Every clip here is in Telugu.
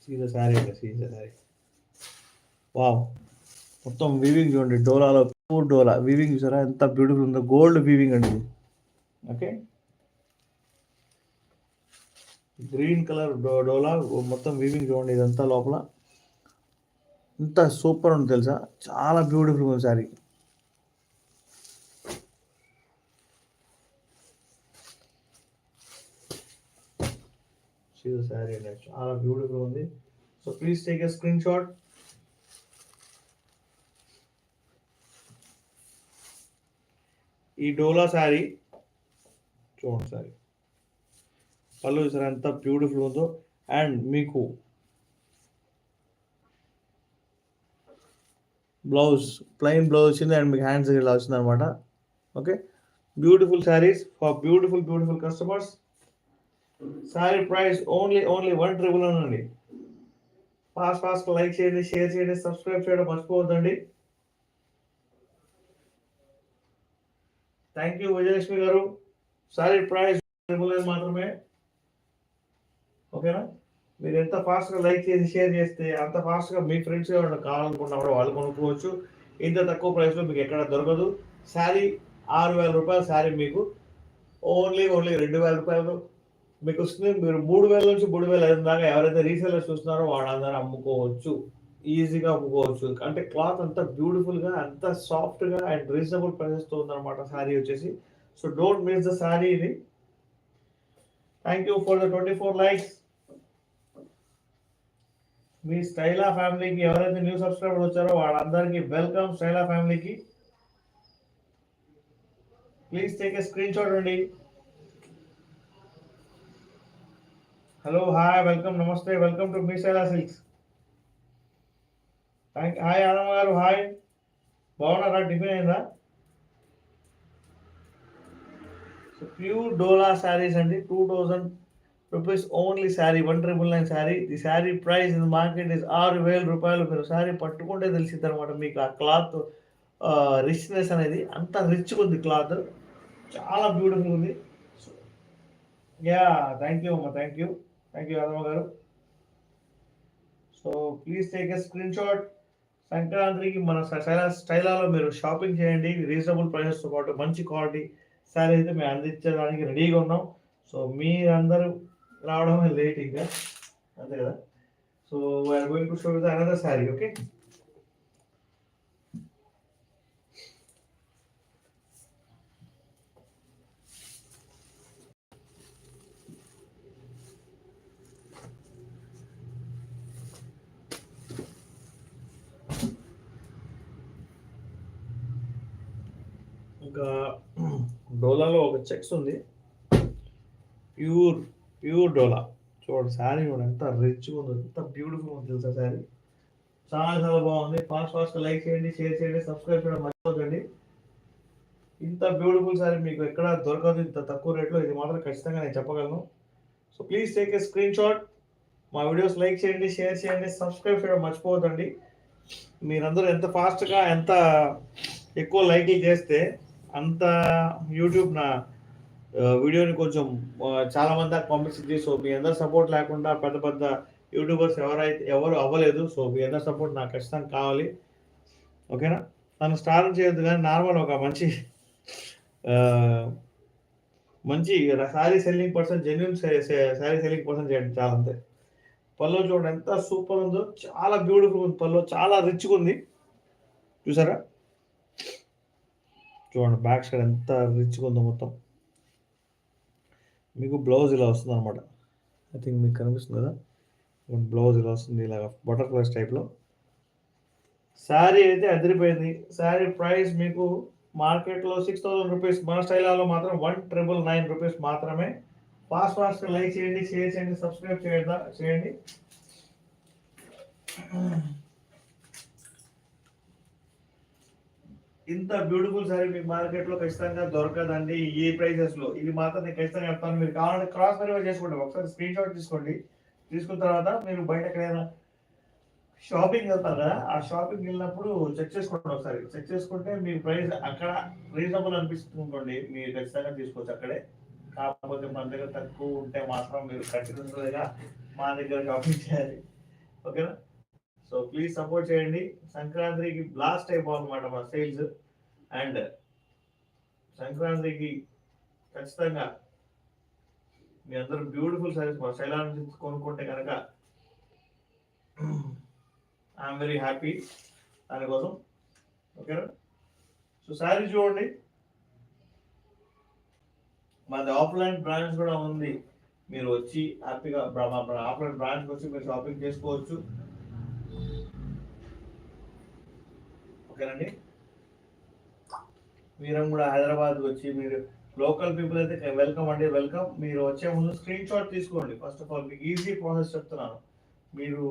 సీజా శారీ అండి, సీజా శారీ. వావ్! మొత్తం వీవింగ్ చూడండి, డోలాలో ప్యూర్ డోలా వీవింగ్ చూసారా ఎంత బ్యూటిఫుల్ ఉందో, గోల్డ్ వీవింగ్ అండి ఇది. ఓకే, గ్రీన్ కలర్ డోలా మొత్తం వీవింగ్ చూడండి, ఇదంతా లోపల ఇంత సూపర్ ఉంది తెలుసా, చాలా బ్యూటిఫుల్ ఉంది శారీ. శారీ అండి చాలా బ్యూటిఫుల్ ఉంది. So please take a screen shot. ఈ డోలా శారీ చూడండి, శారీ పళ్ళు చూసారా ఎంత బ్యూటిఫుల్ ఉందో. అండ్ మీకు బ్లౌజ్ ప్లెయిన్ బ్లౌజ్ వచ్చింది అండ్ మీకు హ్యాండ్స్ ఇలా వచ్చింది అనమాట. Okay, beautiful saris for beautiful customers. Sari price only 1,999 అండి. ఫాస్ట్ లైక్ చేయండి, షేర్ చేయండి, సబ్స్క్రైబ్ చేయడం మర్చిపోవద్దండి. థ్యాంక్ యూ విజయలక్ష్మి గారు. శారీ ప్రైస్ 1,999 మాత్రమే. ఓకేనా, మీరు ఎంత ఫాస్ట్గా లైక్ చేసి షేర్ చేస్తే అంత ఫాస్ట్గా మీ ఫ్రెండ్స్ ఎవరైనా కావాలనుకున్నా కూడా వాళ్ళు కొనుక్కోవచ్చు. ఇంత తక్కువ ప్రైస్లో మీకు ఎక్కడ దొరకదు. శారీ 6,000 రూపాయల శారీ మీకు ఓన్లీ 2,000 రూపాయలు మీకు వస్తుంది. మీరు 3,000 నుంచి 3,500 దాకా ఎవరైతే రీసేలర్స్ చూస్తున్నారో వాళ్ళందరూ అమ్ముకోవచ్చు, ఈజీగా అమ్ముకోవచ్చు. అంటే క్లాత్ అంత బ్యూటిఫుల్గా, అంత సాఫ్ట్గా అండ్ రీజనబుల్ ప్రైసెస్తో ఉందన్నమాట శారీ వచ్చేసి. So don't miss the sari ఇది. Thank you for the 24 likes. మీ స్టైలా ఫ్యామిలీకి ఎవరైతే న్యూ సబ్స్క్రైబర్ వచ్చారో వాళ్ళందరికీ వెల్కమ్ స్టైలా ఫ్యామిలీకి. Please take a screenshot అండి. హలో, హాయ్, వెల్కమ్, నమస్తే, వెల్కమ్ టు మీ స్టైలా సిల్క్స్. హాయ్ ఆనమ్మ గారు, హాయ్, బాగున్నారా? టిఫిన్ అయిందా? సో ప్యూర్ డోలా శారీస్ అండి, 2,000 rupees only sari, 1,999 sari. The sari price in market is 6,000 రూపాయలు. మీరు శారీ పట్టుకుంటే తెలిసింది అనమాట మీకు ఆ క్లాత్ రిచ్నెస్ అనేది. అంత రిచ్గా ఉంది క్లాత్, చాలా బ్యూటిఫుల్ ఉంది. యా, థ్యాంక్ యూ అమ్మ, థ్యాంక్ యూ యాదమ్మ గారు. So please take a screen shot. సంక్రాంతికి మన స్టైలాలో మీరు షాపింగ్ చేయండి. రీజనబుల్ ప్రైసెస్తో పాటు మంచి క్వాలిటీ శారీ అయితే మేము అందించడానికి రెడీగా ఉన్నాం. సో మీరందరూ రావడమే లేట్ ఇంకా, అంతే కదా. So we're going to show with another sari. Okay, ఇంకా డోలాలో ఒక చెక్స్ ఉంది, ప్యూర్ డోలా. చూడండి శారీ కూడా ఎంత రిచ్గా ఉందో, ఎంత బ్యూటిఫుల్ ఉంది తెలుసా శారీ. చాలా బాగుంది. ఫాస్ట్గా లైక్ చేయండి, షేర్ చేయండి, సబ్స్క్రైబ్ చేయడం మర్చిపోకండి. ఇంత బ్యూటిఫుల్ శారీ మీకు ఎక్కడ దొరకదు ఇంత తక్కువ రేట్లో. ఇది మాత్రం ఖచ్చితంగా నేను చెప్పగలను. So please take a screen shot. మా వీడియోస్ లైక్ చేయండి, షేర్ చేయండి, సబ్స్క్రైబ్ చేయడం మర్చిపోవద్దండి. మీరందరూ ఎంత ఫాస్ట్గా, ఎంత ఎక్కువ లైక్లు చేస్తే అంత యూట్యూబ్ నా వీడియోని కొంచెం చాలా మంది దాకా పంపిస్తుంది. సో మీ అందరు సపోర్ట్ లేకుండా పెద్ద యూట్యూబర్స్ ఎవరు అవ్వలేదు. సో మీ అందరు సపోర్ట్ నాకు ఖచ్చితంగా కావాలి. ఓకేనా, నన్ను స్టార్ చేయొద్దు కానీ నార్మల్ ఒక మంచి sari selling person, genuine sari selling person చేయండి చాలా, అంతే. పళ్ళు చూడండి ఎంత సూపర్ ఉందో, చాలా బ్యూటిఫుల్ ఉంది. పళ్ళు చాలా రిచ్గా ఉంది చూసారా. చూడండి బ్యాక్ సైడ్ ఎంత రిచ్గా ఉందో మొత్తం. మీకు బ్లౌజ్ ఇలా వస్తుంది అనమాట. ఐ థింక్ మీకు కనిపిస్తుంది కదా, బ్లౌజ్ ఇలా వస్తుంది, ఇలాగ బటర్ఫ్లైస్ టైప్లో. శారీ అయితే అదిరిపోయింది. శారీ ప్రైస్ మీకు మార్కెట్లో 6,000 రూపీస్, మన స్టైల్లో మాత్రం 1,999 రూపీస్ మాత్రమే. ఫాస్ట్గా లైక్ చేయండి, షేర్ చేయండి, సబ్స్క్రైబ్ చేయండి. ఇంత బ్యూటిఫుల్ శారీ మీకు మార్కెట్లో ఖచ్చితంగా దొరకదండి ఈ ప్రైసెస్లో. ఇది మాత్రం నేను ఖచ్చితంగా చెప్తాను. మీరు కావాలంటే క్రాస్ వెరిఫై చేసుకోండి, ఒకసారి స్క్రీన్ షాట్ తీసుకోండి. తీసుకున్న తర్వాత మీరు బయట ఎక్కడైనా షాపింగ్ వెళ్తారు కదా, ఆ షాపింగ్ వెళ్ళినప్పుడు చెక్ చేసుకోండి. ఒకసారి చెక్ చేసుకుంటే మీ ప్రైస్ అక్కడ రీజనబుల్ అనిపిస్తుంది, మీరు ఖచ్చితంగా తీసుకోవచ్చు అక్కడే. కాకపోతే మన దగ్గర తక్కువ ఉంటే మాత్రం మీరు కంటిన్యూస్గా మా దగ్గర షాపింగ్ చేయాలి. ఓకేనా? సో ప్లీజ్ సపోర్ట్ చేయండి. సంక్రాంతికి బ్లాస్ట్ అయిపోవాలన్నమాట మా సేల్స్. అండ్ సంక్రాంతికి ఖచ్చితంగా మీ అందరూ బ్యూటిఫుల్ సారీస్ మా శైలా నుంచి కొనుక్కుంటే కనుక ఐఎమ్ వెరీ హ్యాపీ దానికోసం. ఓకేనా? సో శారీ చూడండి, మాది ఆఫ్లైన్ బ్రాంచ్ కూడా ఉంది. మీరు వచ్చి హ్యాపీగా ఆఫ్లైన్ బ్రాంచ్కి వచ్చి మీరు షాపింగ్ చేసుకోవచ్చు. ఓకేనండి? మీరు కూడా హైదరాబాద్ వచ్చి మీరు లోకల్ పీపుల్ అయితే వెల్కమ్ అండి, వెల్కమ్. మీరు వచ్చే ముందు స్క్రీన్ షాట్ తీసుకోండి. ఫస్ట్ ఆఫ్ ఆల్ మీకు ఈజీ ప్రాసెస్ చెప్తున్నాను. మీరు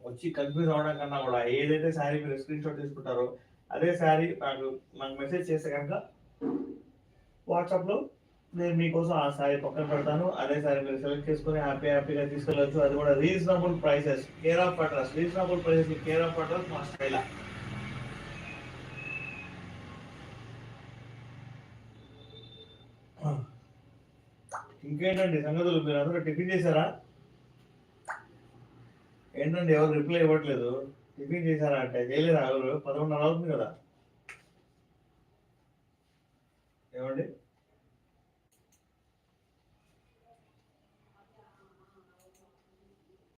వచ్చి కన్ఫ్యూజ్ అవడం కన్నా కూడా ఏదైతే శారీ మీరు స్క్రీన్ షాట్ తీసుకుంటారో అదే శారీ నాకు మెసేజ్ చేస్తే కనుక వాట్సాప్లో నేను మీకోసం ఆ శారీ పక్కన పెడతాను. అదే శారీ మీరు సెలెక్ట్ చేసుకుని హ్యాపీగా తీసుకెళ్ళచ్చు. అది కూడా reasonable prices, care of address, reasonable prices, care of address మా స్టైల్. ఇంకేంటండి సంగతులు? మీరు అందరూ టిఫిన్ చేశారా? ఏంటండి ఎవరు రిప్లై ఇవ్వట్లేదు? టిఫిన్ చేశారా అంటే చేయలేదా? ఎవరు 11:30 అవుతుంది కదా. ఏమండి?